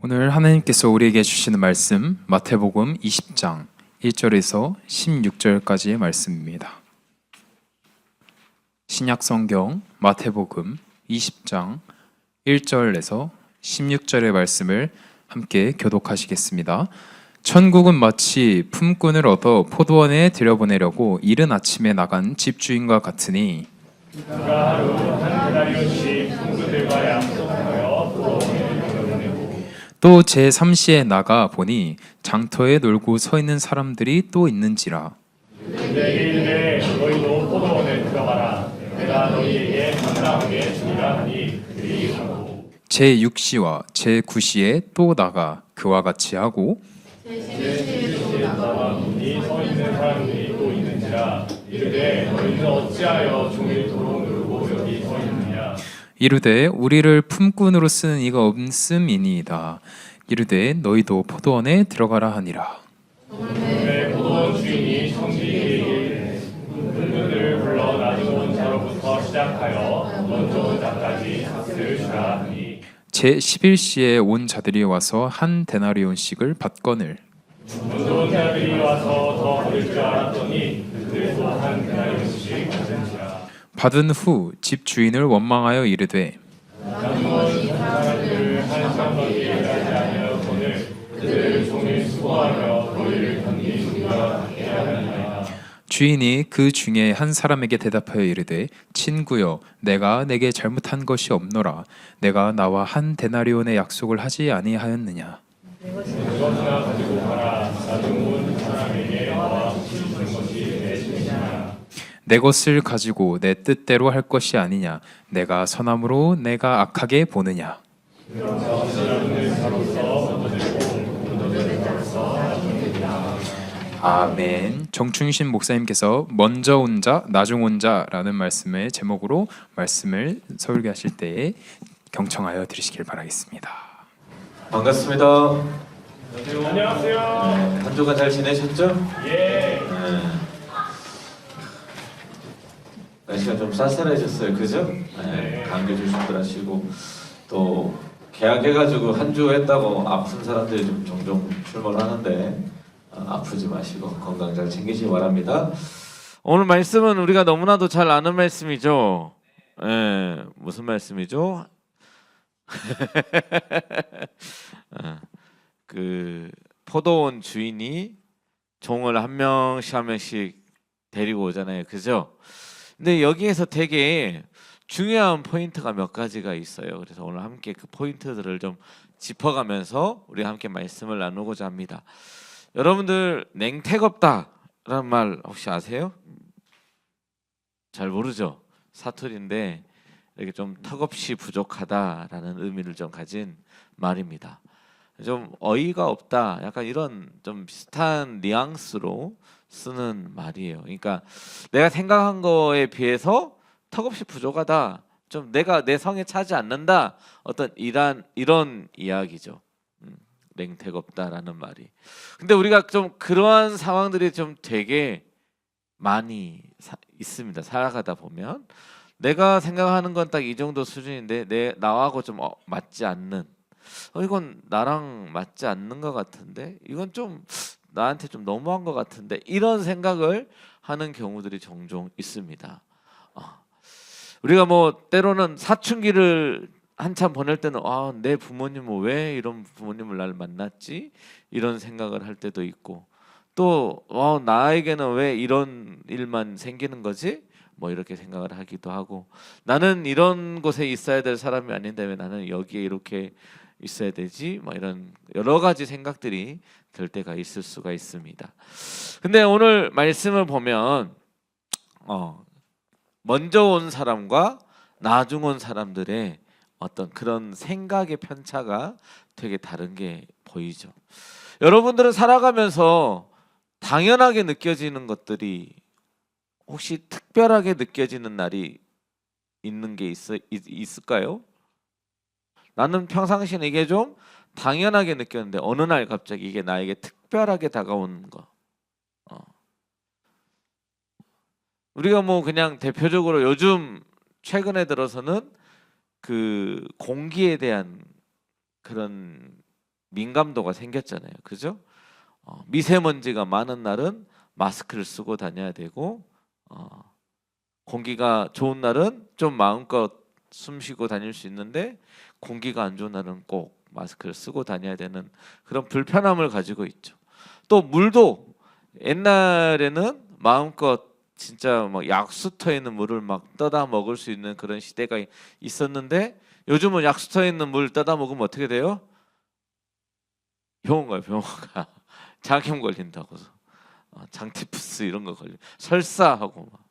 오늘 하나님께서 우리에게 주시는 말씀 마태복음 20장 1절에서 16절까지의 말씀입니다. 신약성경 마태복음 20장 1절에서 16절의 말씀을 함께 교독하시겠습니다. 천국은 마치 품꾼을 얻어 포도원에 들여보내려고 이른 아침에 나간 집주인과 같으니 그가 하루 한 데나리온씩 품꾼들과 약속하여 포도원에 들여보내고 또 제3시에 나가 보니 장터에 놀고 서 있는 사람들이 또 있는지라. 내게 이르되 너희도 포도원에 들어가라. 내가 너희에게 당당하게 주리라 하니 그들이 가고 제6시와 제9시에 또 나가 그와 같이 하고 제7시에 나가 보니 서 있는 사람들이 또 있는지라. 이르되 너희는 어찌하여 종일토록 놀고 여기 서 있느냐. 이르되 우리를 품꾼으로 쓰는 이가 없음이니이다. 이르되 너희도 포도원에 들어가라 하니라. 내 포도원 주인이 청지기에게 품꾼들을 불러 나중 온 자로부터 시작하여 먼저 온 자까지 삭스를 주라 하니 제11시에 온 자들이 와서 한 데나리온씩을 받거늘 먼저 온 자들이 와서 더 받을 줄 알았더니 그들도 한 데나리온씩 받은지라. 받은 후 집 주인을 원망하여 이르되 양원 사람들을 한 사람밖에 하지 아니하였거늘 그들을 종일 수고하며 너희를 견딘 누가 받게 하느냐. 주인이 그 중에 한 사람에게 대답하여 이르되 친구여 내가 내게 잘못한 것이 없노라. 내가 나와 한 데나리온의 약속을 하지 아니하였느냐. 그것이나 가지고 가라. 나중 온 사람에게 나와 주는 것이 내 책임이야. 내 것을 가지고 내 뜻대로 할 것이 아니냐. 내가 선함으로 내가 악하게 보느냐. 아멘. 정충신 목사님께서 먼저 온 자, 나중 온 자라는 말씀의 제목으로 말씀을 설교하실 때에 경청하여 들으시길 바라겠습니다. 반갑습니다. 안녕하세요. 한 주간 잘 지내셨죠? 예. 날씨가 좀 쌀쌀해졌어요, 그죠? 네. 감기 조심들 또 계약해가지고 한 주 했다고 아픈 사람들이 좀 종종 출몰하는데 아프지 마시고 건강 잘 챙기시기 바랍니다. 오늘 말씀은 우리가 너무나도 잘 아는 말씀이죠. 네. 무슨 말씀이죠? 그 포도원 주인이 종을 한 명씩 데리고 오잖아요, 그죠? 근데 여기에서 되게 중요한 포인트가 몇 가지가 있어요. 그래서 오늘 함께 그 포인트들을 좀 짚어가면서 우리 함께 말씀을 나누고자 합니다. 여러분들 냉택없다라는 말 혹시 아세요? 잘 모르죠? 사투리인데 이렇게 좀 턱없이 부족하다라는 의미를 좀 가진 말입니다. 좀 어이가 없다, 약간 이런 좀 비슷한 뉘앙스로 쓰는 말이에요. 그러니까 내가 생각한 거에 비해서 턱없이 부족하다, 좀 내가 내 성에 차지 않는다, 어떤 이런 이야기죠. 냉택 없다라는 말이. 근데 우리가 좀 그러한 상황들이 좀 되게 많이 있습니다. 살아가다 보면 내가 생각하는 건 딱 이 정도 수준인데 나하고 좀 맞지 않는, 이건 나랑 맞지 않는 것 같은데, 이건 좀 나한테 좀 너무한 것 같은데, 이런 생각을 하는 경우들이 종종 있습니다. 우리가 뭐 때로는 사춘기를 한참 보낼 때는 내 부모님은 왜 이런 부모님을 날 만났지? 이런 생각을 할 때도 있고, 또 나에게는 왜 이런 일만 생기는 거지? 뭐 이렇게 생각을 하기도 하고, 나는 이런 곳에 있어야 될 사람이 아닌데 왜 나는 여기에 이렇게 있어야 되지? 뭐 이런 여러 가지 생각들이 들 때가 있을 수가 있습니다. 근데 오늘 말씀을 보면 먼저 온 사람과 나중 온 사람들의 어떤 그런 생각의 편차가 되게 다른 게 보이죠. 여러분들은 살아가면서 당연하게 느껴지는 것들이 혹시 특별하게 느껴지는 날이 있는 게 있을까요? 나는 평상시에 이게 좀 당연하게 느꼈는데 어느 날 갑자기 이게 나에게 특별하게 다가오는 거. 우리가 뭐 그냥 대표적으로 요즘 최근에 들어서는 그 공기에 대한 그런 민감도가 생겼잖아요. 그죠? 미세먼지가 많은 날은 마스크를 쓰고 다녀야 되고 공기가 좋은 날은 좀 마음껏 숨 쉬고 다닐 수 있는데 공기가 안 좋은 날은 꼭 마스크를 쓰고 다녀야 되는 그런 불편함을 가지고 있죠. 또 물도 옛날에는 마음껏 진짜 막 약수터에 있는 물을 막 떠다 먹을 수 있는 그런 시대가 있었는데 요즘은 약수터에 있는 물 떠다 먹으면 어떻게 돼요? 병원 가요. 병원 가. 장염 걸린다고. 장티푸스 이런 거 걸려. 설사하고 막.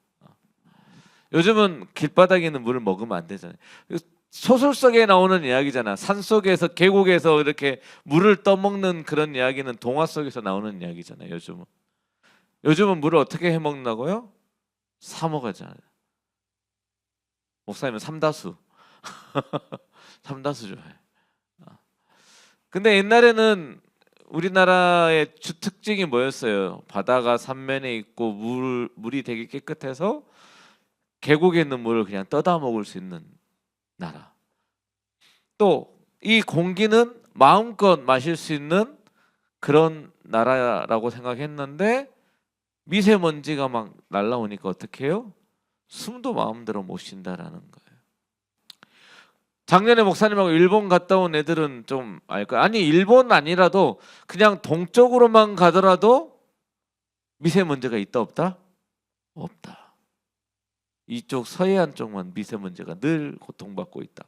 요즘은 길바닥에 있는 물을 먹으면 안 되잖아요. 소설 속에 나오는 이야기잖아. 산 속에서 계곡에서 이렇게 물을 떠먹는 그런 이야기는 동화 속에서 나오는 이야기잖아요. 요즘은 물을 어떻게 해 먹는다고요? 사 먹어야잖아요. 목사님은 삼다수. 삼다수 좋아해. 근데 옛날에는 우리나라의 주 특징이 뭐였어요? 바다가 삼면에 있고 물이 되게 깨끗해서 계곡에 있는 물을 그냥 떠다 먹을 수 있는 나라. 또 이 공기는 마음껏 마실 수 있는 그런 나라라고 생각했는데 미세먼지가 막 날라오니까 어떻게 해요? 숨도 마음대로 못 쉰다라는 거예요. 작년에 목사님하고 일본 갔다 온 애들은 좀 알까요? 아니 일본 아니라도 그냥 동쪽으로만 가더라도 미세먼지가 있다 없다? 없다. 이쪽 서해안 쪽만 미세먼지가 늘 고통받고 있다.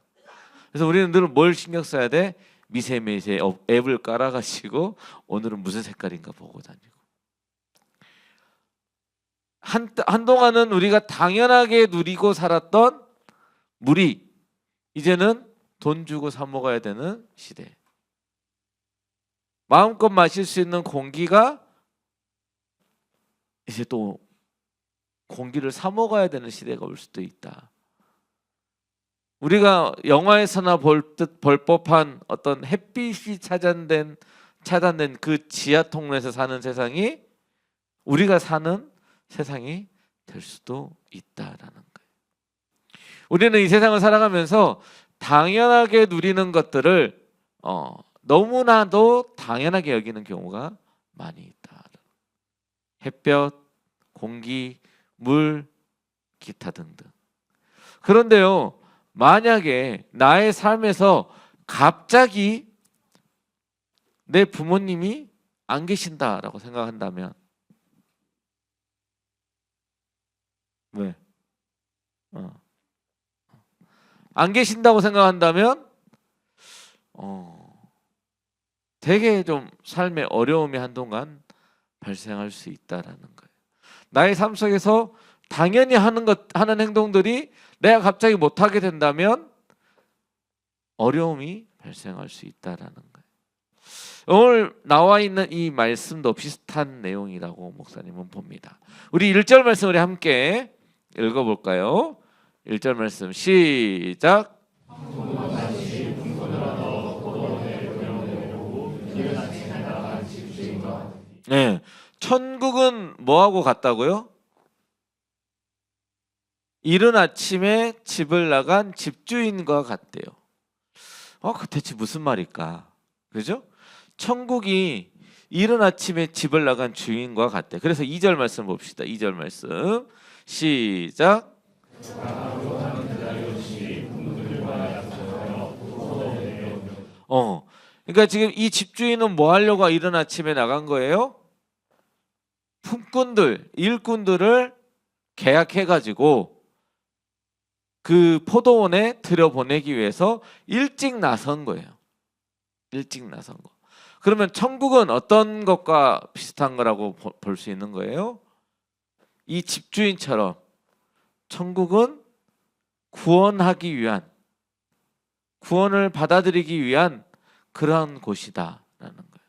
그래서 우리는 늘 뭘 신경 써야 돼? 미세먼지 앱을 깔아가지고 오늘은 무슨 색깔인가 보고 다니고. 한동안은 우리가 당연하게 누리고 살았던 물이 이제는 돈 주고 사 먹어야 되는 시대. 마음껏 마실 수 있는 공기가 이제 또 공기를 사 먹어야 되는 시대가 올 수도 있다. 우리가 영화에서나 볼 법한 어떤 햇빛이 차단된 그 지하 통로에서 사는 세상이 우리가 사는 세상이 될 수도 있다라는 거예요. 우리는 이 세상을 살아가면서 당연하게 누리는 것들을 너무나도 당연하게 여기는 경우가 많이 있다. 햇볕, 공기, 물, 기타 등등. 그런데요, 만약에 나의 삶에서 갑자기 내 부모님이 안 계신다라고 생각한다면 왜? 안 계신다고 생각한다면 되게 좀 삶의 어려움이 한동안 발생할 수 있다라는 거예요. 나의 삶 속에서 당연히 하는 행동들이 내가 갑자기 못 하게 된다면 어려움이 발생할 수 있다라는 거예요. 오늘 나와 있는 이 말씀도 비슷한 내용이라고 목사님은 봅니다. 우리 1절 말씀 우리 함께 읽어볼까요? 1절 말씀 시작. 네, 천국은 뭐하고 같다고요? 이른 아침에 집을 나간 집주인과 같대요. 그 대체 무슨 말일까? 그죠? 천국이 이른 아침에 집을 나간 주인과 같대. 그래서 2절 말씀 봅시다. 2절 말씀 시작. 그러니까 지금 이 집주인은 뭐 하려고 이른 아침에 나간 거예요? 품꾼들, 일꾼들을 계약해가지고 그 포도원에 들여보내기 위해서 일찍 나선 거예요. 일찍 나선 거. 그러면 천국은 어떤 것과 비슷한 거라고 볼 수 있는 거예요? 이 집주인처럼 천국은 구원하기 위한, 구원을 받아들이기 위한 그러한 곳이다라는 거예요.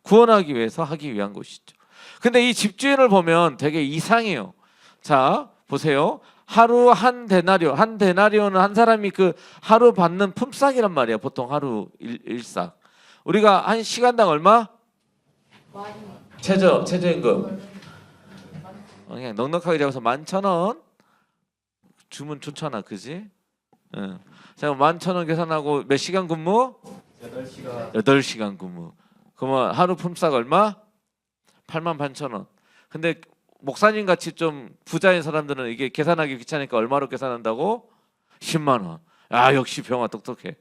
구원하기 위해서 하기 위한 곳이죠. 근데 이 집주인을 보면 되게 이상해요. 자, 보세요. 하루 한 데나리오. 한 데나리오는 한 사람이 그 하루 받는 품삯이란 말이에요. 보통 하루 일삭. 우리가 한 시간당 얼마? 최저임금. 그냥 넉넉하게 잡아서 11,000원 주면 좋잖아, 그지? 자, 11,000원 계산하고 몇 시간 근무? 8시간 근무. 그러면 하루 품삯 얼마? 88,000원. 근데 목사님 같이 좀 부자인 사람들은 이게 계산하기 귀찮으니까 얼마로 계산한다고? 10만 원. 아, 역시 병아 똑똑해.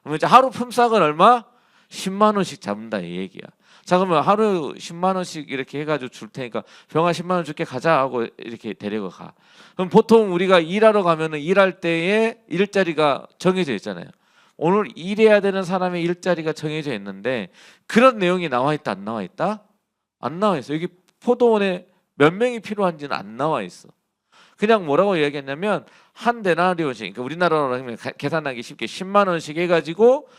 그러면 이제 하루 품삯은 얼마? 10만 원씩 잡는다 이 얘기야. 자, 그러면 하루 10만 원씩 이렇게 해가지고 줄 테니까 병아 10만 원 줄게 가자 하고 이렇게 데리고 가. 그럼 보통 우리가 일하러 가면은 일할 때에 일자리가 정해져 있잖아요. 오늘 일해야 되는 사람의 일자리가 정해져 있는데 그런 내용이 나와 있다 안 나와 있다? 안 나와 있어. 여기 포도원에 몇 명이 필요한지는 안 나와 있어. 그냥 뭐라고 이야기했냐면 한 데나리온씩, 그러니까 우리나라로 하면 계산하기 쉽게 10만 원씩 해가지고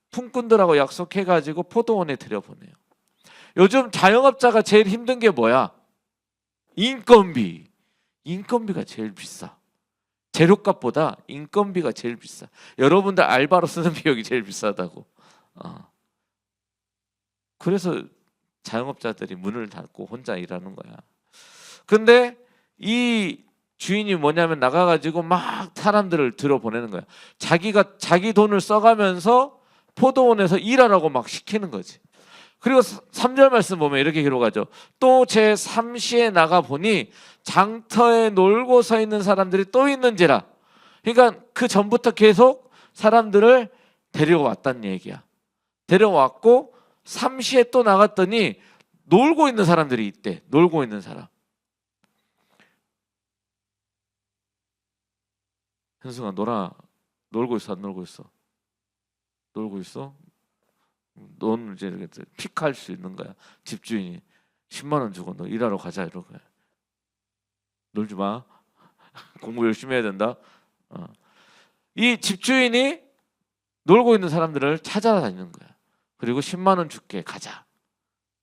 품꾼들하고 약속해가지고 포도원에 들여보내요. 요즘 자영업자가 제일 힘든 게 뭐야? 인건비. 인건비가 제일 비싸. 재료값보다 인건비가 제일 비싸. 여러분들 알바로 쓰는 비용이 제일 비싸다고. 그래서 자영업자들이 문을 닫고 혼자 일하는 거야. 근데 이 주인이 뭐냐면 나가가지고 막 사람들을 들여보내는 거야. 자기가 자기 돈을 써가면서 포도원에서 일하라고 막 시키는 거지. 그리고 3절 말씀 보면 이렇게 기록하죠. 또 제 3시에 나가 보니 장터에 놀고 서 있는 사람들이 또 있는지라. 그러니까 그 전부터 계속 사람들을 데려왔다는 얘기야. 데려왔고 3시에 또 나갔더니 놀고 있는 사람들이 있대. 놀고 있는 사람. 현승아, 놀고 있어 안 놀고 있어? 놀고 있어? 넌 이제 이렇게 픽할 수 있는 거야. 집주인이 10만 원 주고 너 일하러 가자 이러고. 놀지 마. 공부 열심히 해야 된다. 이 집주인이 놀고 있는 사람들을 찾아다니는 거야. 그리고 10만 원 줄게 가자.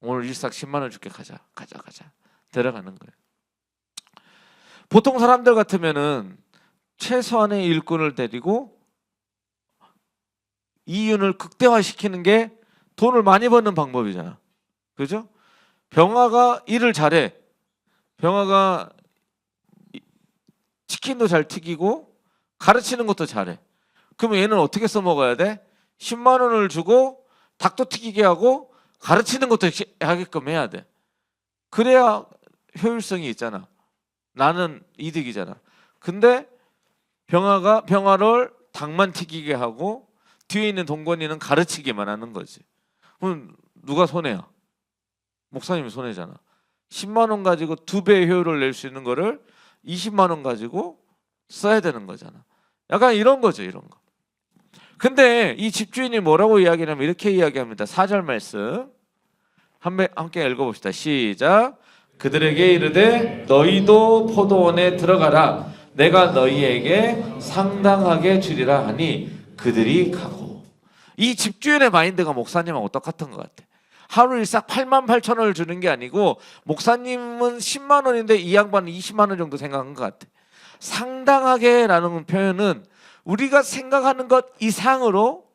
오늘 일삭 10만 원 줄게 가자. 데려가는 거예요. 보통 사람들 같으면은 최소한의 일꾼을 데리고 이윤을 극대화시키는 게 돈을 많이 버는 방법이잖아. 그죠? 병아가 일을 잘해. 병아가 치킨도 잘 튀기고 가르치는 것도 잘해. 그러면 얘는 어떻게 써먹어야 돼? 10만 원을 주고 닭도 튀기게 하고 가르치는 것도 하게끔 해야 돼. 그래야 효율성이 있잖아. 나는 이득이잖아. 근데 병아를 닭만 튀기게 하고 뒤에 있는 동건이는 가르치기만 하는 거지. 그럼 누가 손해야? 목사님이 손해잖아. 10만 원 가지고 2배의 효율을 낼 수 있는 거를 20만 원 가지고 써야 되는 거잖아. 약간 이런 거죠, 이런 거. 근데 이 집주인이 뭐라고 이야기하냐면 이렇게 이야기합니다. 4절 말씀 함께 읽어봅시다. 시작. 그들에게 이르되 너희도 포도원에 들어가라. 내가 너희에게 상당하게 주리라 하니 그들이 가고. 이 집주인의 마인드가 목사님하고 똑같은 것 같아. 하루 일삭 88,000원을 주는 게 아니고 목사님은 10만 원인데 이 양반은 20만 원 정도 생각한 것 같아. 상당하게 라는 표현은 우리가 생각하는 것 이상으로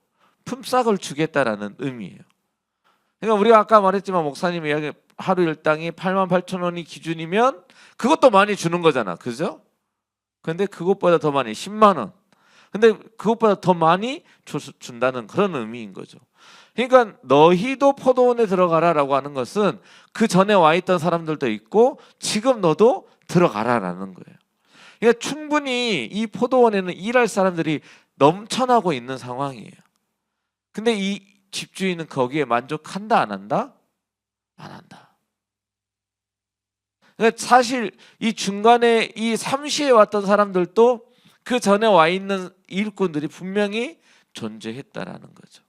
품삯을 주겠다라는 의미예요. 그러니까 우리가 아까 말했지만 목사님 이야기 하루 일당이 88,000원이 기준이면 그것도 많이 주는 거잖아. 그죠? 근데 그것보다 더 많이 10만 원. 근데 그것보다 더 많이 준다는 그런 의미인 거죠. 그러니까 너희도 포도원에 들어가라라고 하는 것은 그 전에 와 있던 사람들도 있고 지금 너도 들어가라라는 거예요. 그러니까 충분히 이 포도원에는 일할 사람들이 넘쳐나고 있는 상황이에요. 근데 이 집주인은 거기에 만족한다 안 한다? 안 한다. 그러니까 사실 이 중간에 이 3시에 왔던 사람들도 그 전에 와 있는 일꾼들이 분명히 존재했다라는 거죠.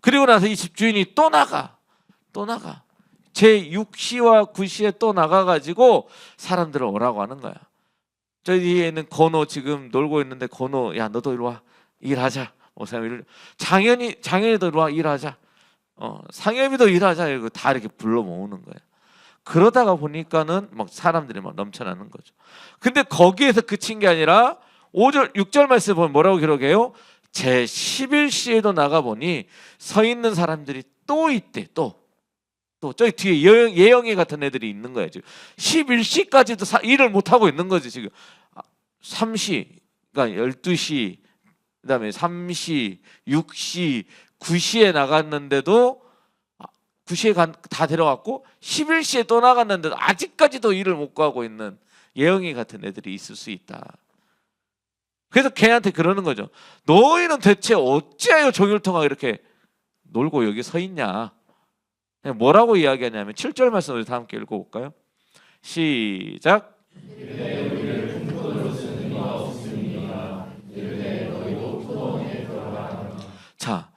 그리고 나서 이 집주인이 또 나가. 제 6시와 9시에 또 나가가지고 사람들을 오라고 하는 거야. 저 뒤에는 건호 지금 놀고 있는데 건호, 야 너도 이리 와 일하자. 장현이도 이리 와 일하자. 상엽이도 일하자. 이러고 다 이렇게 불러 모으는 거야. 그러다가 보니까는 막 사람들이 막 넘쳐나는 거죠. 근데 거기에서 그친 게 아니라 5절, 6절 말씀 보면 뭐라고 기록해요? 제 11시에도 나가보니 서 있는 사람들이 또 있대. 또 저기 뒤에 예영이 같은 애들이 있는 거야. 지금 11시까지도 일을 못하고 있는 거지. 지금 3시, 그러니까 12시, 그 다음에 3시, 6시, 9시에 나갔는데도 9시에 다 데려갔고 11시에 또 나갔는데도 아직까지도 일을 못 구하고 있는 예영이 같은 애들이 있을 수 있다. 그래서 걔한테 그러는 거죠. 너희는 대체 어찌하여 종일통하게 이렇게 놀고 여기 서 있냐. 뭐라고 이야기하냐면 7절 말씀 우리 다 함께 읽어볼까요? 시작. 자,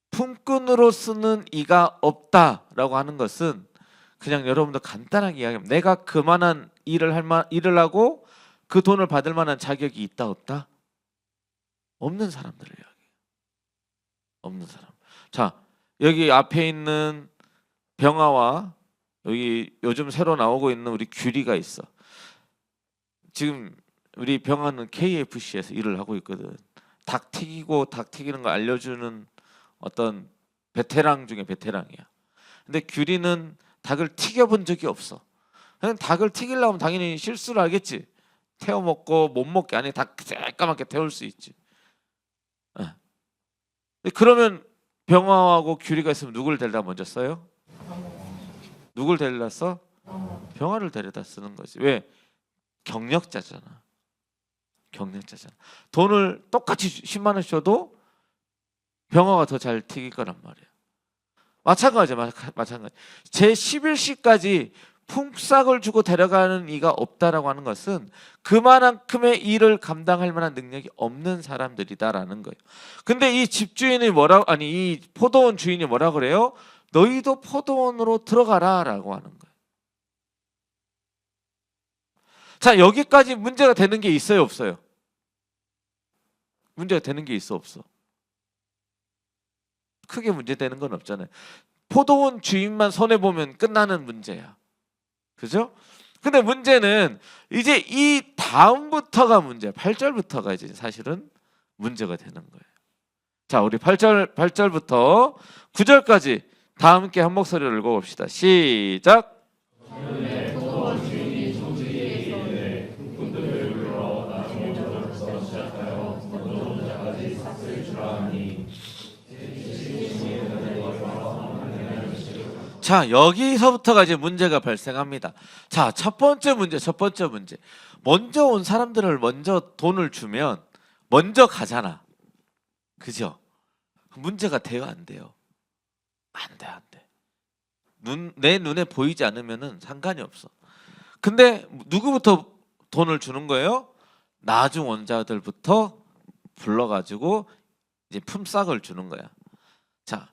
품꾼으로 쓰는 이가 없다라고 하는 것은 그냥 여러분들 간단하게 이야기하면 내가 그만한 일을 하고 그 돈을 받을 만한 자격이 있다 없다? 없는 사람들을 이야기해요. 없는 사람. 자, 여기 앞에 있는 병아와 여기 요즘 새로 나오고 있는 우리 규리가 있어. 지금 우리 병아는 KFC에서 일을 하고 있거든. 닭 튀기는 거 알려주는 어떤 베테랑 중에 베테랑이야. 근데 규리는 닭을 튀겨본 적이 없어. 그냥 닭을 튀기려면 당연히 실수를 하겠지. 태워 먹고 못 먹게 아니 닭 새까맣게 태울 수 있지. 그러면 병아하고 규리가 있으면 누굴 데려다 먼저 써요? 누굴 데려다 써? 병아를 데려다 쓰는 거지. 왜? 경력자잖아. 경력자잖아. 돈을 똑같이 10만 원 줘도 병아가 더 잘 튀길 거란 말이야. 마찬가지. 제 11시까지 품삯을 주고 데려가는 이가 없다라고 하는 것은 그만큼의 일을 감당할 만한 능력이 없는 사람들이다라는 거예요. 근데 이 집주인이 이 포도원 주인이 뭐라 그래요? 너희도 포도원으로 들어가라라고 하는 거예요. 자, 여기까지 문제가 되는 게 있어요, 없어요? 문제가 되는 게 있어, 없어? 크게 문제되는 건 없잖아요. 포도원 주인만 손해보면 끝나는 문제야. 그죠? 근데 문제는 이제 이 다음부터가 문제야. 8절부터가 이제 사실은 문제가 되는 거예요. 자, 우리 8절부터 9절까지 다 함께 한 목소리로 읽어봅시다. 시작. 자, 여기서부터가 이제 문제가 발생합니다. 자, 첫 번째 문제. 먼저 온 사람들을 먼저 돈을 주면 먼저 가잖아. 그죠? 문제가 돼요, 안 돼요? 안 돼. 내 눈에 보이지 않으면은 상관이 없어. 근데 누구부터 돈을 주는 거예요? 나중 원자들부터 불러가지고 이제 품삯을 주는 거야. 자,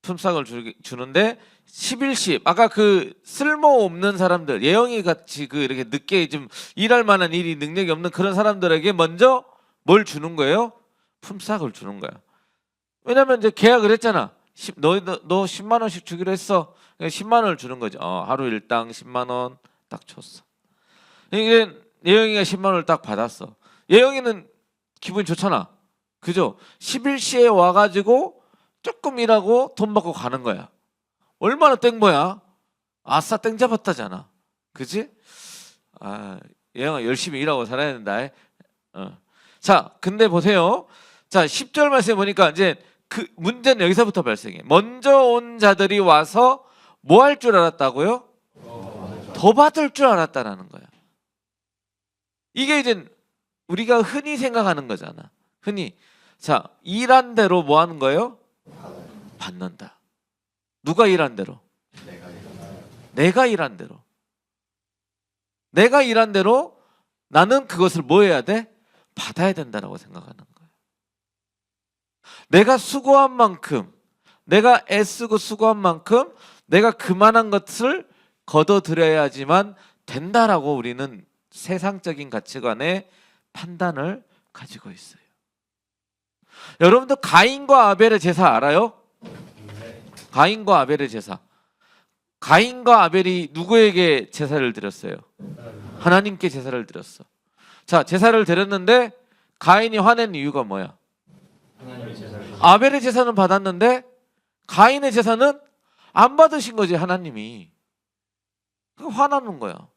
품삯을 주는데 11시 아까 그 쓸모없는 사람들 예영이 같이 그 이렇게 늦게 좀 일할 만한 일이 능력이 없는 그런 사람들에게 먼저 뭘 주는 거예요? 품삯을 주는 거야. 왜냐면 이제 계약을 했잖아. 너 10만 원씩 주기로 했어. 10만 원을 주는 거지. 하루 일당 10만 원 딱 줬어. 이게 예영이가 10만 원을 딱 받았어. 예영이는 기분이 좋잖아. 그죠? 11시에 와가지고 조금 일하고 돈 받고 가는 거야. 얼마나 땡뭐야? 아싸 땡 잡았다잖아. 그지? 예영아 열심히 일하고 살아야 된다. 자, 근데 보세요. 자, 10절 말씀에 보니까 이제 그 문제는 여기서부터 발생해. 먼저 온 자들이 와서 뭐 할 줄 알았다고요? 더 받을 줄 알았다라는 거야. 이게 이제 우리가 흔히 생각하는 거잖아. 흔히. 자, 일한 대로 뭐 하는 거예요? 받는다. 누가 일한 대로? 내가 일한 대로. 내가 일한 대로 나는 그것을 뭐 해야 돼? 받아야 된다라고 생각하는 거예요. 내가 수고한 만큼, 내가 애쓰고 수고한 만큼 내가 그만한 것을 거둬들여야지만 된다라고 우리는 세상적인 가치관의 판단을 가지고 있어요. 여러분들 가인과 아벨의 제사 알아요? 가인과 아벨의 제사. 가인과 아벨이 누구에게 제사를 드렸어요? 하나님께 제사를 드렸어. 자, 제사를 드렸는데 가인이 화낸 이유가 뭐야? 아벨의 제사는 받았는데 가인의 제사는 안 받으신 거지, 하나님이. 화나는 거야.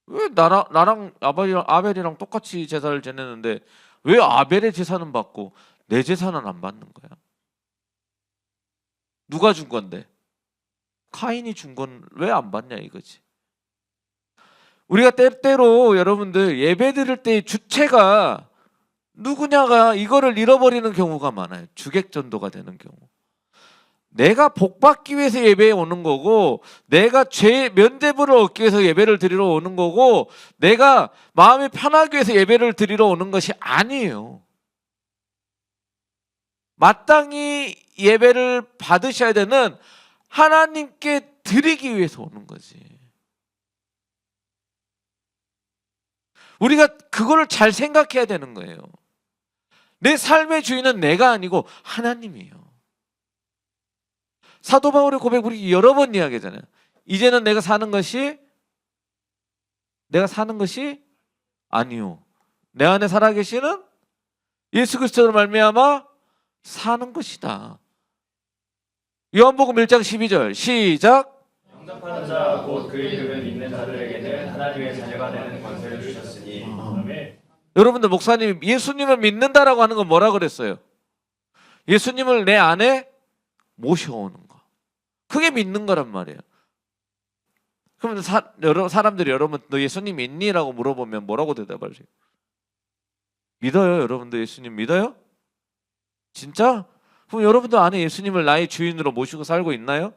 왜 나랑 아벨이랑 똑같이 제사를 지냈는데 왜 아벨의 제사는 받고 내 재산은 안 받는 거야. 누가 준 건데? 카인이 준 건 왜 안 받냐 이거지. 우리가 때때로 여러분들 예배 드릴 때 주체가 누구냐가 이거를 잃어버리는 경우가 많아요. 주객전도가 되는 경우. 내가 복 받기 위해서 예배에 오는 거고, 내가 죄 면죄부를 얻기 위해서 예배를 드리러 오는 거고, 내가 마음이 편하기 위해서 예배를 드리러 오는 것이 아니에요. 마땅히 예배를 받으셔야 되는 하나님께 드리기 위해서 오는 거지. 우리가 그거를 잘 생각해야 되는 거예요. 내 삶의 주인은 내가 아니고 하나님이에요. 사도 바울의 고백 우리 여러 번 이야기하잖아요. 이제는 내가 사는 것이 아니요. 내 안에 살아계시는 예수 그리스도로 말미암아 사는 것이다. 요한복음 1장 12절 시작. 영접하는 자 곧 그 이름을 믿는 자들에게는 하나님의 자녀가 되는 권세를 주셨으니. 아멘. 여러분들 목사님이 예수님을 믿는다라고 하는 건 뭐라 그랬어요? 예수님을 내 안에 모셔오는 거. 그게 믿는 거란 말이에요. 그러면 사람들이 여러분 너 예수님 믿니? 라고 물어보면 뭐라고 대답하세요? 믿어요. 여러분들 예수님 믿어요? 진짜? 그럼 여러분들 안에 예수님을 나의 주인으로 모시고 살고 있나요?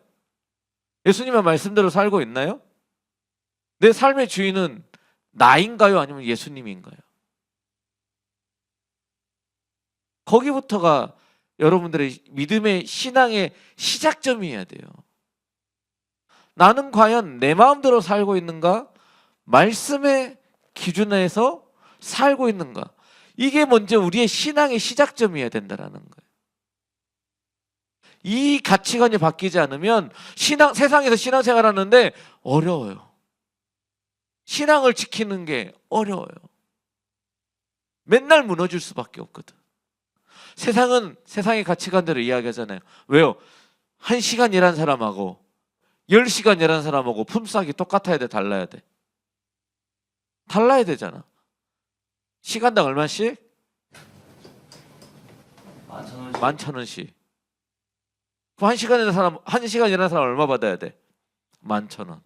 예수님의 말씀대로 살고 있나요? 내 삶의 주인은 나인가요? 아니면 예수님인가요? 거기부터가 여러분들의 믿음의 신앙의 시작점이어야 돼요. 나는 과연 내 마음대로 살고 있는가? 말씀의 기준에서 살고 있는가? 이게 먼저 우리의 신앙의 시작점이어야 된다는 거예요. 이 가치관이 바뀌지 않으면 세상에서 신앙생활 하는데 어려워요. 신앙을 지키는 게 어려워요. 맨날 무너질 수밖에 없거든. 세상은 세상의 가치관대로 이야기하잖아요. 왜요? 1시간 일한 사람하고 10시간 일한 사람하고 품삯이 똑같아야 돼? 달라야 돼? 달라야 되잖아. 시간당 얼마씩? 11,000원씩. 그럼 1시간 일한 사람 얼마 받아야 돼? 11,000원.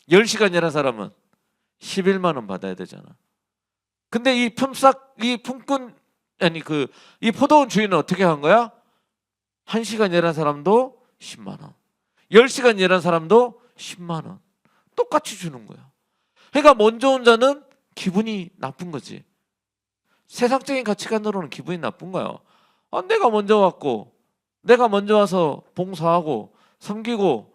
10시간 일한 사람은 11만 원 받아야 되잖아. 근데 이 포도원 주인은 어떻게 한 거야? 1시간 일한 사람도 10만 원. 10시간 일한 사람도 10만 원. 똑같이 주는 거야. 그러니까 먼저 온 자는 기분이 나쁜 거지. 세상적인 가치관으로는 기분이 나쁜 거야. 내가 먼저 왔고, 내가 먼저 와서 봉사하고, 섬기고,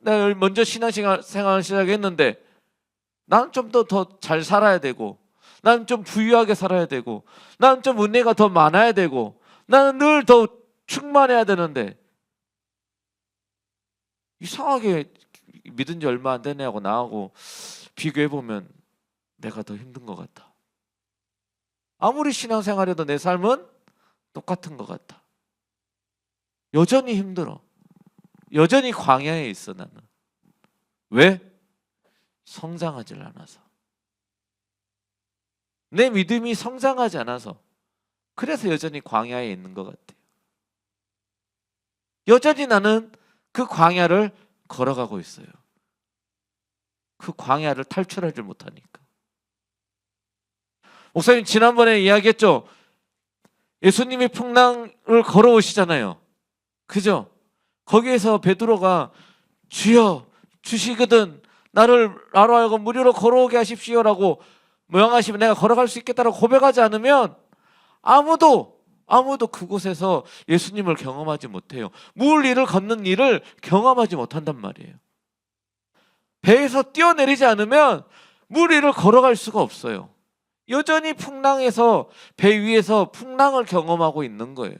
내가 먼저 신앙생활 시작했는데, 나는 좀 더 잘 살아야 되고, 나는 좀 부유하게 살아야 되고, 나는 좀 은혜가 더 많아야 되고, 나는 늘 더 충만해야 되는데, 이상하게 믿은 지 얼마 안 되네 하고 나하고 비교해보면 내가 더 힘든 것 같아. 아무리 신앙생활해도 내 삶은 똑같은 것 같아. 여전히 힘들어. 여전히 광야에 있어 나는. 왜? 성장하질 않아서. 내 믿음이 성장하지 않아서. 그래서 여전히 광야에 있는 것 같아요. 여전히 나는 그 광야를 걸어가고 있어요. 그 광야를 탈출하지 못하니까. 목사님 지난번에 이야기했죠. 예수님이 풍랑을 걸어오시잖아요. 그죠? 거기에서 베드로가 주여 주시거든 나로 하여금 무료로 걸어오게 하십시오라고 명하시면 내가 걸어갈 수 있겠다라고 고백하지 않으면 아무도 그곳에서 예수님을 경험하지 못해요. 물 위를 걷는 일을 경험하지 못한단 말이에요. 배에서 뛰어내리지 않으면 물 위를 걸어갈 수가 없어요. 여전히 풍랑에서 배 위에서 풍랑을 경험하고 있는 거예요.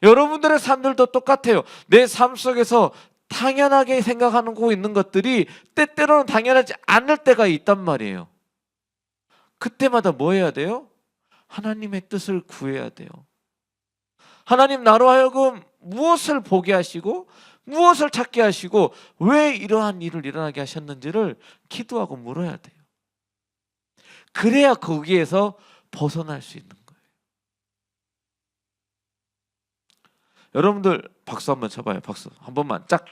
여러분들의 삶들도 똑같아요. 내 삶 속에서 당연하게 생각하고 있는 것들이 때때로는 당연하지 않을 때가 있단 말이에요. 그때마다 뭐 해야 돼요? 하나님의 뜻을 구해야 돼요. 하나님 나로 하여금 무엇을 보게 하시고 무엇을 찾게 하시고 왜 이러한 일을 일어나게 하셨는지를 기도하고 물어야 돼요. 그래야 거기에서 벗어날 수 있는 거예요. 여러분들 박수 한번 쳐봐요. 박수 한 번만 짝.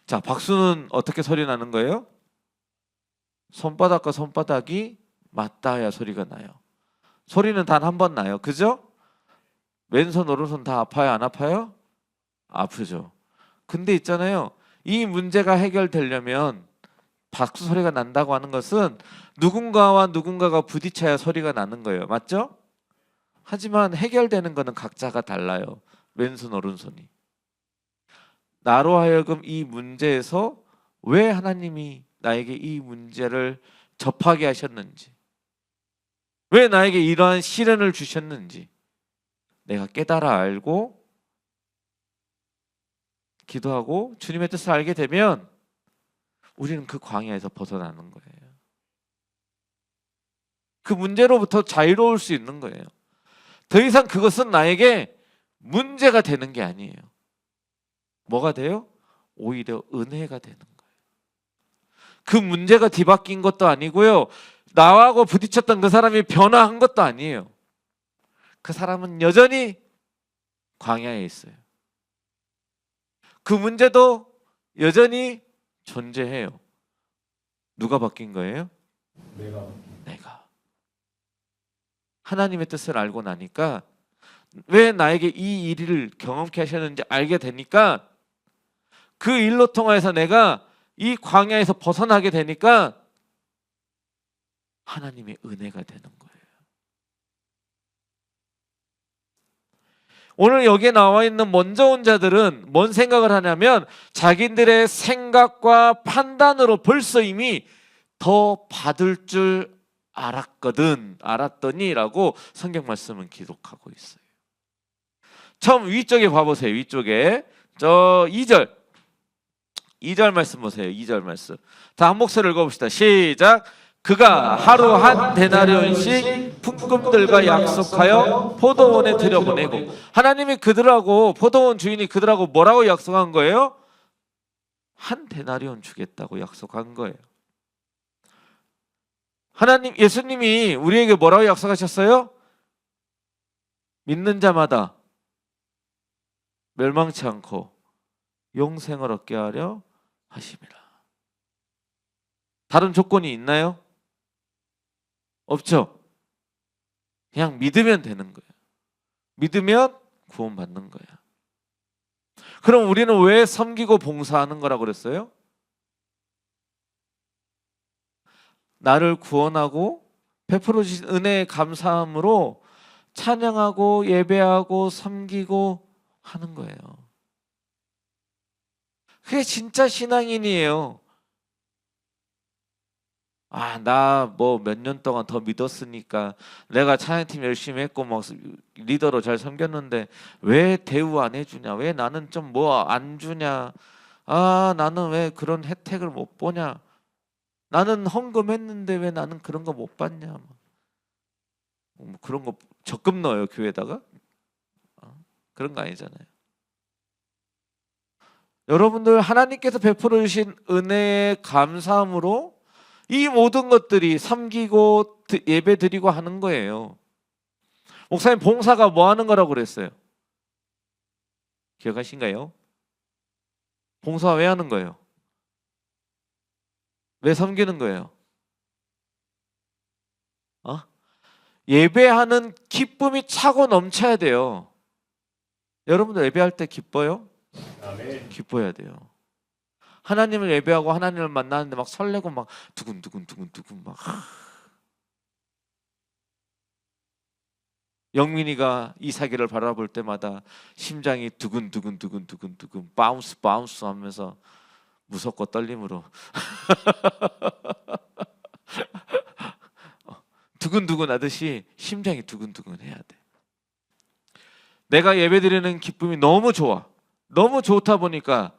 자, 박수는 어떻게 소리 나는 거예요? 손바닥과 손바닥이 맞닿아야 소리가 나요. 소리는 단 한 번 나요. 그죠? 왼손 오른손 다 아파요? 안 아파요? 아프죠. 근데 있잖아요, 이 문제가 해결되려면 박수 소리가 난다고 하는 것은 누군가와 누군가가 부딪혀야 소리가 나는 거예요. 맞죠? 하지만 해결되는 거는 각자가 달라요. 왼손 오른손이. 나로 하여금 이 문제에서 왜 하나님이 나에게 이 문제를 접하게 하셨는지, 왜 나에게 이러한 시련을 주셨는지 내가 깨달아 알고 기도하고 주님의 뜻을 알게 되면 우리는 그 광야에서 벗어나는 거예요. 그 문제로부터 자유로울 수 있는 거예요. 더 이상 그것은 나에게 문제가 되는 게 아니에요. 뭐가 돼요? 오히려 은혜가 되는 거예요. 그 문제가 뒤바뀐 것도 아니고요, 나하고 부딪혔던 그 사람이 변화한 것도 아니에요. 그 사람은 여전히 광야에 있어요. 그 문제도 여전히 존재해요. 누가 바뀐 거예요? 내가. 하나님의 뜻을 알고 나니까, 왜 나에게 이 일을 경험케 하셨는지 알게 되니까, 그 일로 통해서 내가 이 광야에서 벗어나게 되니까 하나님의 은혜가 되는 거예요. 오늘 여기에 나와 있는 먼저 온 자들은 뭔 생각을 하냐면, 자기들의 생각과 판단으로 벌써 이미 더 받을 줄 알았더니 라고 성경 말씀은 기록하고 있어요. 처음 위쪽에 봐보세요. 위쪽에 저 2절 말씀 보세요. 2절 말씀 다 한 목소리를 읽어봅시다. 시작. 그가 하루 한 데나리온씩 품꾼들과 약속하여 포도원에 들여보내고, 하나님이 그들하고, 포도원 주인이 그들하고 뭐라고 약속한 거예요? 한 데나리온 주겠다고 약속한 거예요. 예수님이 우리에게 뭐라고 약속하셨어요? 믿는 자마다 멸망치 않고 영생을 얻게 하려 하심이라. 다른 조건이 있나요? 없죠. 그냥 믿으면 되는 거예요. 믿으면 구원받는 거야. 그럼 우리는 왜 섬기고 봉사하는 거라고 그랬어요? 나를 구원하고 베풀어 주신 은혜에 감사함으로 찬양하고 예배하고 섬기고 하는 거예요. 그게 진짜 신앙인이에요. 나 뭐 몇 년 동안 더 믿었으니까, 내가 찬양팀 열심히 했고 막 리더로 잘 섬겼는데 왜 대우 안 해주냐, 왜 나는 좀 뭐 안 주냐, 나는 왜 그런 혜택을 못 보냐, 나는 헌금했는데 왜 나는 그런 거 못 받냐, 뭐 그런 거 적금 넣어요 교회에다가? 그런 거 아니잖아요. 여러분들, 하나님께서 베풀어 주신 은혜에 감사함으로 이 모든 것들이 섬기고 예배 드리고 하는 거예요. 목사님, 봉사가 뭐 하는 거라고 그랬어요? 기억하신가요? 봉사 왜 하는 거예요? 왜 섬기는 거예요? 예배하는 기쁨이 차고 넘쳐야 돼요. 여러분들 예배할 때 기뻐요? 아멘. 기뻐야 돼요. 하나님을 예배하고 하나님을 만나는데 막 설레고 막 두근두근 막. 영민이가 이삭이를 바라볼 때마다 심장이 두근두근 바운스 하면서 무섭고 떨림으로 두근두근 하듯이 심장이 두근두근 해야 돼. 내가 예배드리는 기쁨이 너무 좋아. 너무 좋다 보니까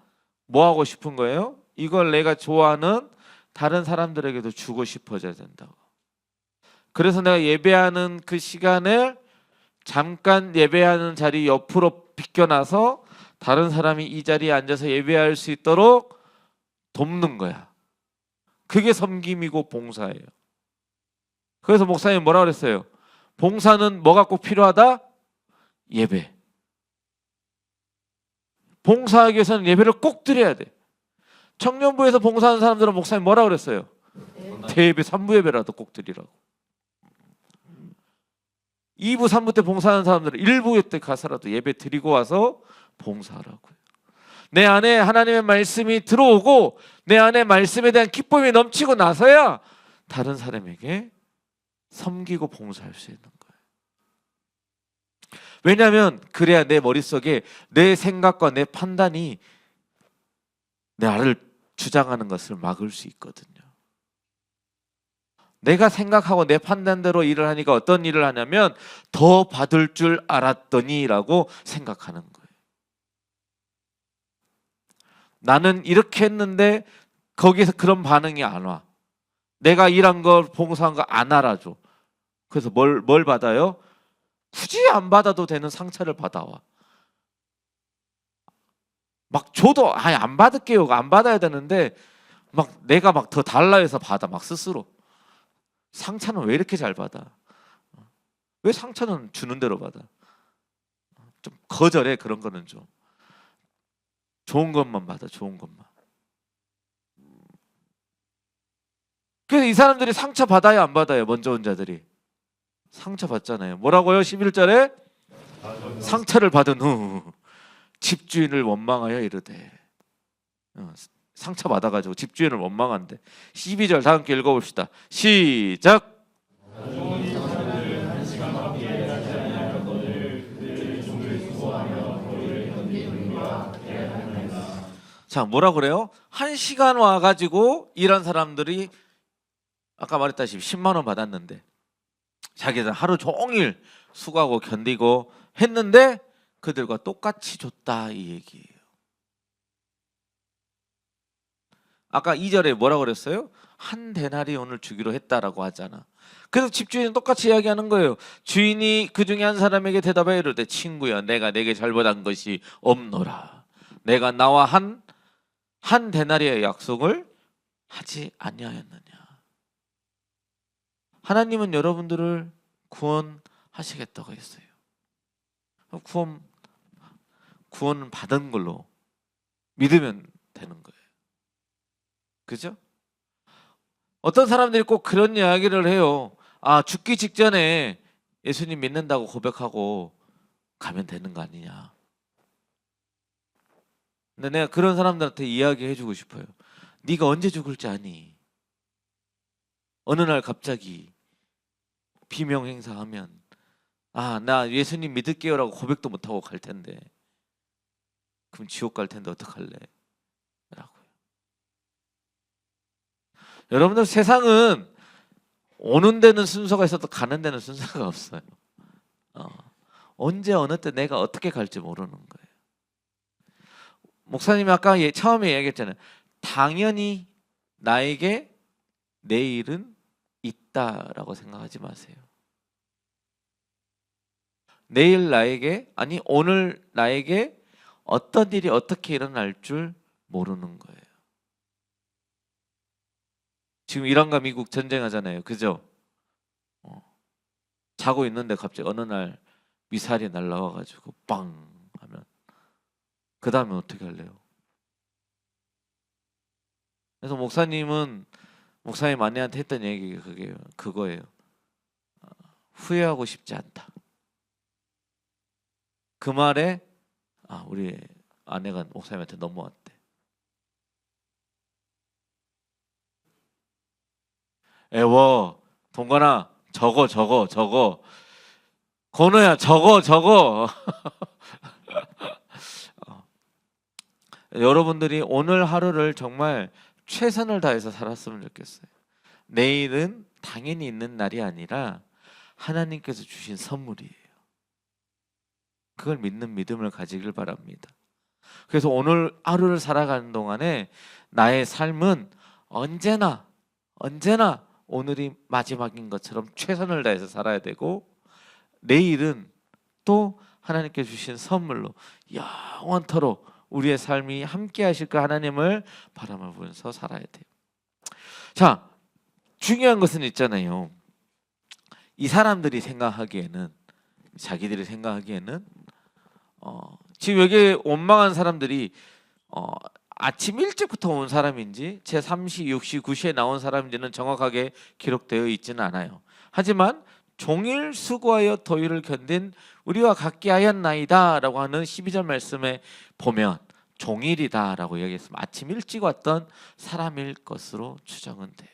뭐 하고 싶은 거예요? 이걸 내가 좋아하는 다른 사람들에게도 주고 싶어져야 된다고. 그래서 내가 예배하는 그 시간을 잠깐 예배하는 자리 옆으로 비껴놔서 다른 사람이 이 자리에 앉아서 예배할 수 있도록 돕는 거야. 그게 섬김이고 봉사예요. 그래서 목사님 뭐라 그랬어요? 봉사는 뭐가 꼭 필요하다? 예배. 봉사하기 위해서는 예배를 꼭 드려야 돼. 청년부에서 봉사하는 사람들은 목사님 뭐라 그랬어요? 대예배 3부 예배라도 꼭 드리라고. 2부 3부 때 봉사하는 사람들은 1부 때 가서라도 예배 드리고 와서 봉사하라고요. 내 안에 하나님의 말씀이 들어오고 내 안에 말씀에 대한 기쁨이 넘치고 나서야 다른 사람에게 섬기고 봉사할 수 있는 거예요. 왜냐하면 그래야 내 머릿속에 내 생각과 내 판단이 나를 주장하는 것을 막을 수 있거든요. 내가 생각하고 내 판단대로 일을 하니까 어떤 일을 하냐면 더 받을 줄 알았더니 라고 생각하는 거예요. 나는 이렇게 했는데 거기에서 그런 반응이 안 와. 내가 일한 걸 봉사한 거 안 알아줘. 그래서 뭘 받아요? 굳이 안 받아도 되는 상처를 받아와. 막 줘도 아예 안 받을게요. 안 받아야 되는데 막 내가 막 더 달라 해서 받아. 막 스스로. 상처는 왜 이렇게 잘 받아? 왜 상처는 주는 대로 받아? 좀 거절해. 그런 거는 좀. 좋은 것만 받아. 좋은 것만. 그래서 이 사람들이 상처 받아요 안 받아요? 먼저 온 자들이 상처 받잖아요. 뭐라고요? 11절에 상처를 받은 후 집주인을 원망하여 이르되. 상처 받아가지고 집주인을 원망한대. 12절 다 함께 읽어봅시다. 시작. 자, 뭐라 그래요? 1시간 와가지고 일한 사람들이 아까 말했다시피 10만 원 받았는데 자기들 하루 종일 수고하고 견디고 했는데 그들과 똑같이 줬다 이 얘기예요. 아까 2절에 뭐라 그랬어요? 한 데나리온을 주기로 했다라고 하잖아. 그래서 집주인은 똑같이 이야기하는 거예요. 주인이 그 중에 한 사람에게 대답하여 이르되 친구야 내가 내게 잘못한 것이 없노라. 내가 나와 한 데나리의 약속을 하지 아니하였느냐. 하나님은 여러분들을 구원하시겠다고 했어요. 구원은 받은 걸로 믿으면 되는 거예요. 그죠? 어떤 사람들이 꼭 그런 이야기를 해요. 아, 죽기 직전에 예수님 믿는다고 고백하고 가면 되는 거 아니냐. 근데 내가 그런 사람들한테 이야기해 주고 싶어요. 네가 언제 죽을지 아니? 어느 날 갑자기 비명 행사하면 아, 나 예수님 믿을게요라고 고백도 못하고 갈 텐데 그럼 지옥 갈 텐데 어떡할래? 라고요. 여러분들 세상은 오는 데는 순서가 있어도 가는 데는 순서가 없어요. 언제 어느 때 내가 어떻게 갈지 모르는 거예요. 목사님이 아까 처음에 얘기했잖아요. 당연히 나에게 내일은 있다라고 생각하지 마세요. 내일 나에게 아니 오늘 나에게 어떤 일이 어떻게 일어날 줄 모르는 거예요. 지금 이란과 미국 전쟁하잖아요. 그죠? 자고 있는데 갑자기 어느 날 미사일이 날라와가지고 빵 하면 그 다음에 어떻게 할래요? 그래서 목사님 아내한테 했던 얘기가 그거예요. 후회하고 싶지 않다. 그 말에 우리 아내가 목사님한테 넘어왔대. 애워 동건아 적어 건우야 적어 여러분들이 오늘 하루를 정말 최선을 다해서 살았으면 좋겠어요. 내일은 당연히 있는 날이 아니라 하나님께서 주신 선물이에요. 그걸 믿는 믿음을 가지길 바랍니다. 그래서 오늘 하루를 살아가는 동안에 나의 삶은 언제나 오늘이 마지막인 것처럼 최선을 다해서 살아야 되고 내일은 또 하나님께 주신 선물로 영원토록 우리의 삶이 함께 하실 그 하나님을 바라보면서 살아야 돼요. 자, 중요한 것은 있잖아요. 이 사람들이 생각하기에는 자기들이 생각하기에는 지금 여기 원망한 사람들이 아침 일찍부터 온 사람인지 제 3시, 6시, 9시에 나온 사람인지는 정확하게 기록되어 있지는 않아요. 하지만 종일 수고하여 더위를 견딘 우리와 같게 하였나이다라고 하는 12절 말씀에 보면 종일이다라고 이야기했으면 아침 일찍 왔던 사람일 것으로 추정은 돼요.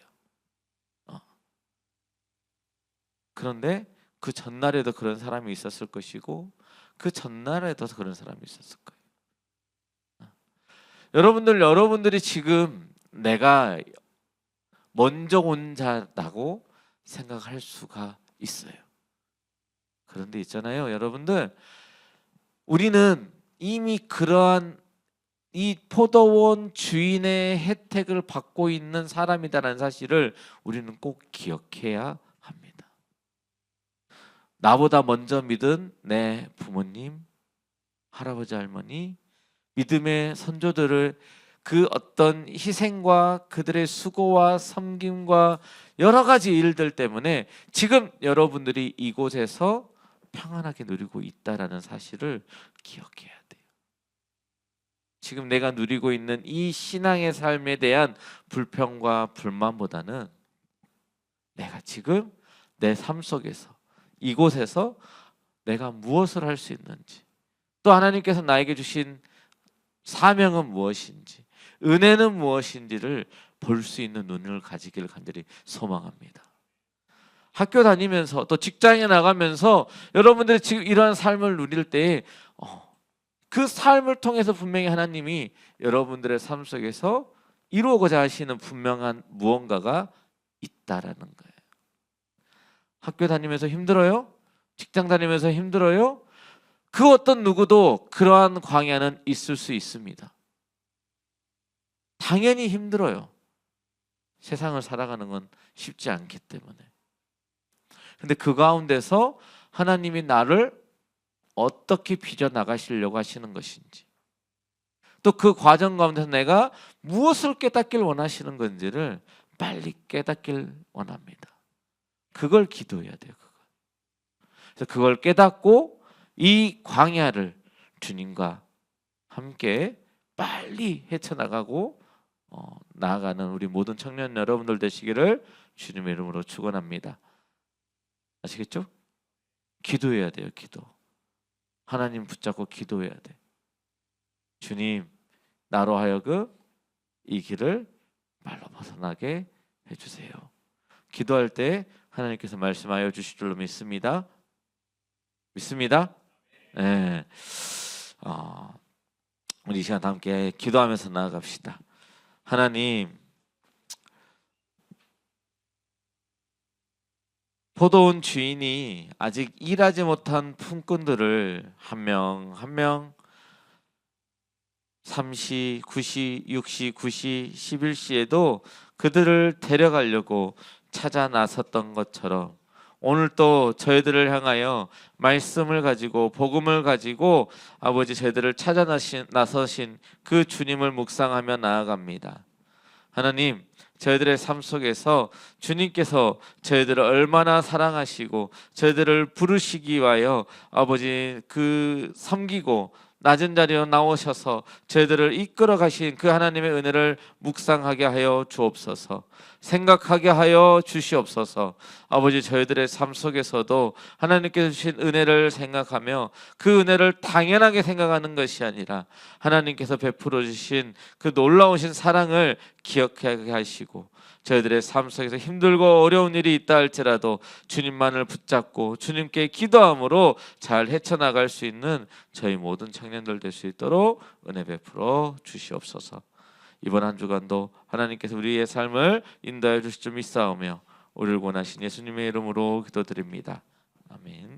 그런데 그 전날에도 그런 사람이 있었을 것이고 그 전날에도 그런 사람이 있었을 거예요. 여러분들이 지금 내가 먼저 온 자라고 생각할 수가 있어요. 그런데 있잖아요, 여러분들, 우리는 이미 그러한 이 포도원 주인의 혜택을 받고 있는 사람이다라는 사실을 우리는 꼭 기억해야 합니다. 나보다 먼저 믿은 내 부모님, 할아버지, 할머니, 믿음의 선조들을 그 어떤 희생과 그들의 수고와 섬김과 여러 가지 일들 때문에 지금 여러분들이 이곳에서 평안하게 누리고 있다라는 사실을 기억해야 돼요. 지금 내가 누리고 있는 이 신앙의 삶에 대한 불평과 불만보다는 내가 지금 내 삶 속에서 이곳에서 내가 무엇을 할 수 있는지, 또 하나님께서 나에게 주신 사명은 무엇인지, 은혜는 무엇인지를 볼 수 있는 눈을 가지기를 간절히 소망합니다. 학교 다니면서 또 직장에 나가면서 여러분들이 지금 이러한 삶을 누릴 때 그 삶을 통해서 분명히 하나님이 여러분들의 삶 속에서 이루고자 하시는 분명한 무언가가 있다라는 거예요. 학교 다니면서 힘들어요? 직장 다니면서 힘들어요? 그 어떤 누구도 그러한 광야는 있을 수 있습니다. 당연히 힘들어요. 세상을 살아가는 건 쉽지 않기 때문에. 근데 그 가운데서 하나님이 나를 어떻게 빚어나가시려고 하시는 것인지, 또 그 과정 가운데서 내가 무엇을 깨닫길 원하시는 건지를 빨리 깨닫길 원합니다. 그걸 기도해야 돼요. 그래서 그걸 깨닫고 이 광야를 주님과 함께 빨리 헤쳐나가고 나아가는 우리 모든 청년 여러분들 되시기를 주님의 이름으로 축원합니다. 아시겠죠? 기도해야 돼요. 기도. 하나님 붙잡고 기도해야 돼. 주님, 나로 하여금 이 길을 말로 벗어나게 해주세요. 기도할 때 하나님께서 말씀하여 주실 줄로 믿습니다. 믿습니다. 네. 우리 이 시간 함께 기도하면서 나아갑시다. 하나님, 포도원 주인이 아직 일하지 못한 품꾼들을 한 명 한 명 3시, 9시, 6시, 9시, 11시에도 그들을 데려가려고 찾아 나섰던 것처럼 오늘 또 저희들을 향하여 말씀을 가지고 복음을 가지고 아버지 저희들을 찾아 나서신 그 주님을 묵상하며 나아갑니다. 하나님, 저희들의 삶 속에서 주님께서 저희들을 얼마나 사랑하시고 저희들을 부르시기 위하여 아버지 그 섬기고 낮은 자리로 나오셔서 저희들을 이끌어 가신 그 하나님의 은혜를 묵상하게 하여 주옵소서. 생각하게 하여 주시옵소서. 아버지, 저희들의 삶 속에서도 하나님께서 주신 은혜를 생각하며 그 은혜를 당연하게 생각하는 것이 아니라 하나님께서 베풀어 주신 그 놀라우신 사랑을 기억하게 하시고 저희들의 삶 속에서 힘들고 어려운 일이 있다 할지라도 주님만을 붙잡고 주님께 기도함으로 잘 헤쳐나갈 수 있는 저희 모든 청년들 될 수 있도록 은혜 베풀어 주시옵소서. 이번 한 주간도 하나님께서 우리의 삶을 인도하여 주실 줄 믿사오며 우리를 원하신 예수님의 이름으로 기도드립니다. 아멘.